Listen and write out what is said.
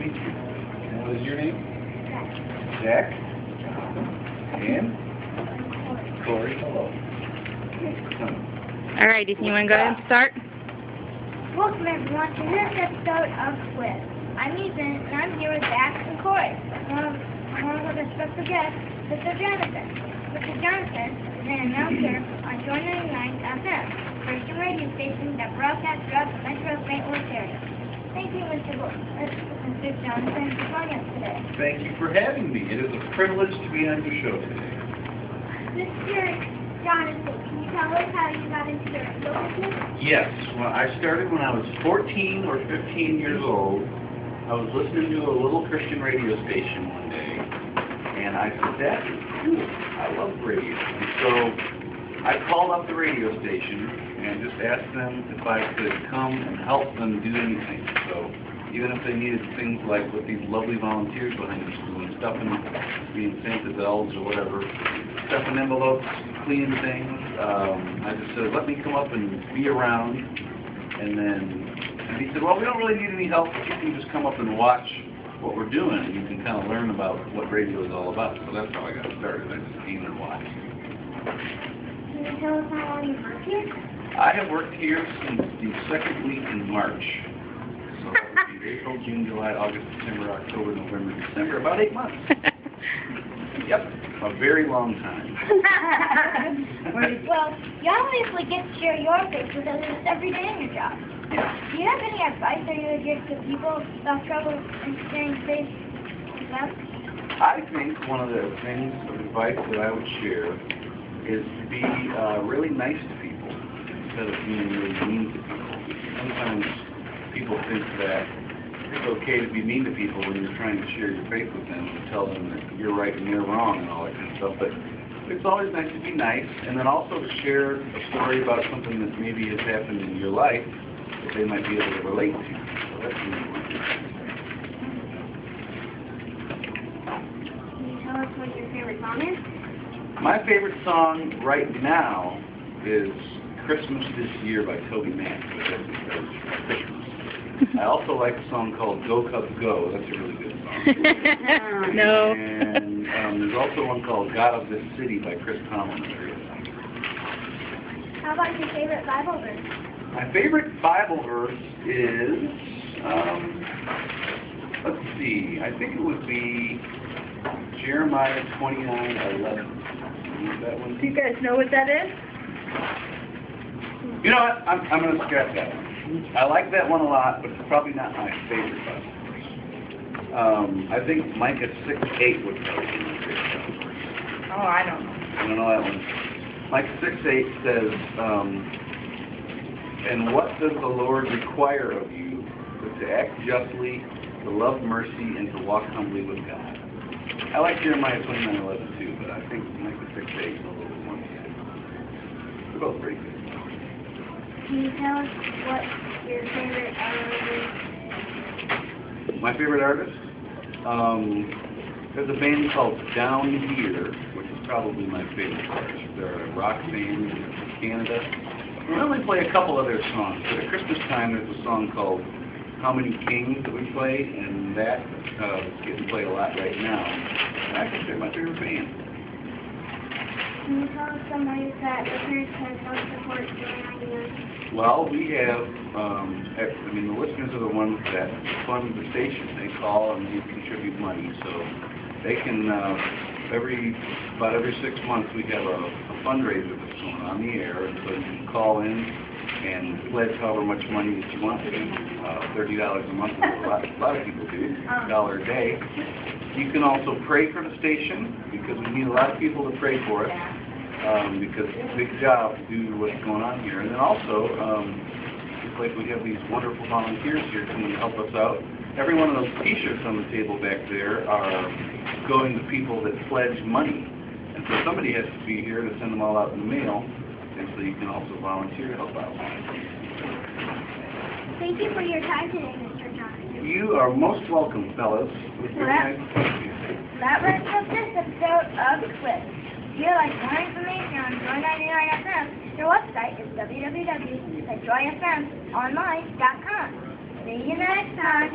meet you. And what is your name? Jack. Jack? And? Corey. Hello. All right, if you want to go ahead and start. Welcome everyone to this episode of Quiz. I'm Ethan, and I'm here with Dax and Corey, along with a special guest, Mr. Jonathan. Mr. Jonathan is an announcer on Joy99 FM, Christian radio station that broadcasts throughout the Metro St. Louis area. Thank you, Mr. Jonathan, for joining us today. Thank you for having me. It is a privilege to be on your show today. Mr. Jonathan, can you tell us how you got into the radio business? Yes. Well, I started when I was 14 or 15 years old. I was listening to a little Christian radio station one day, and I said, that is cool. I love radio. And so I called up the radio station and just asked them if I could come and help them do anything. So even if they needed things like with these lovely volunteers behind the school and stuffing, being Santa bells or whatever, stuffing envelopes, cleaning things, I just said, let me come up and be around. And he said, well, we don't really need any help. You can just come up and watch what we're doing, and you can kind of learn about what radio is all about. So that's how I got started. I just came and watched. Can you tell us how long you've worked here? I have worked here since the second week in March. So that would be April, June, July, August, September, October, November, December, about 8 months. Yep, a very long time. Well, you obviously get to share your faith with others every day in your job. Yeah. Do you have any advice that you would give to people about trouble in sharing faith with them? I think one of the things of advice that I would share is to be really nice to people instead of being really mean to people. Sometimes people think that it's okay to be mean to people when you're trying to share your faith with them and tell them that you're right and they're wrong and all that kind of stuff. But it's always nice to be nice, and then also to share a story about something that maybe has happened in your life that they might be able to relate to. So that's really important. Can you tell us what your favorite song is? My favorite song right now is Christmas This Year by Toby Mac, which is Christmas. I also like a song called Go Cubs Go. That's a really good song. No. And there's also one called God of This City by Chris Tomlin. How about your favorite Bible verse? My favorite Bible verse is, let's see, I think it would be Jeremiah 29:11. That one? Do you guys know what that is? You know what? I'm going to scrap that one. I like that one a lot, but it's probably not my favorite Bible verse. I think Micah 6:8 would probably be my favorite Bible verse. Oh, I don't know. I don't know that one. Micah 6:8 says, and what does the Lord require of you but to act justly, to love mercy, and to walk humbly with God? I like Jeremiah 29:11 too, but I think Micah 6:8 is a little bit more. They're both pretty good. Can you tell us what your favorite artist is? My favorite artist? There's a band called Down Here, which is probably my favorite artist. They're a rock band from Canada. We only play a couple of their songs, but at Christmas time there's a song called How Many Kings that we play, and that is getting played a lot right now. And I think they're my favorite band. Can you tell us some ways that listeners can help support Joy99? Well, we have, the listeners are the ones that fund the station. They call and they contribute money. So they can, about every 6 months, we have a fundraiser that's going on the air. And so you can call in and pledge however much money that you want to. $30 a month is a lot of people do, $1 a day. You can also pray for the station, because we need a lot of people to pray for us, because it's a big job to do what's going on here. And then also, it's like we have these wonderful volunteers here coming to help us out. Every one of those T-shirts on the table back there are going to people that pledge money. And so somebody has to be here to send them all out in the mail, and so you can also volunteer to help out. Thank you for your time today, Mr. Johnson. You are most welcome, fellas. It was very nice to talk to you. That wraps up this episode of Quiz. If you'd like more information on Joy99 FM, their website is www.joyfmonline.com. See you next time.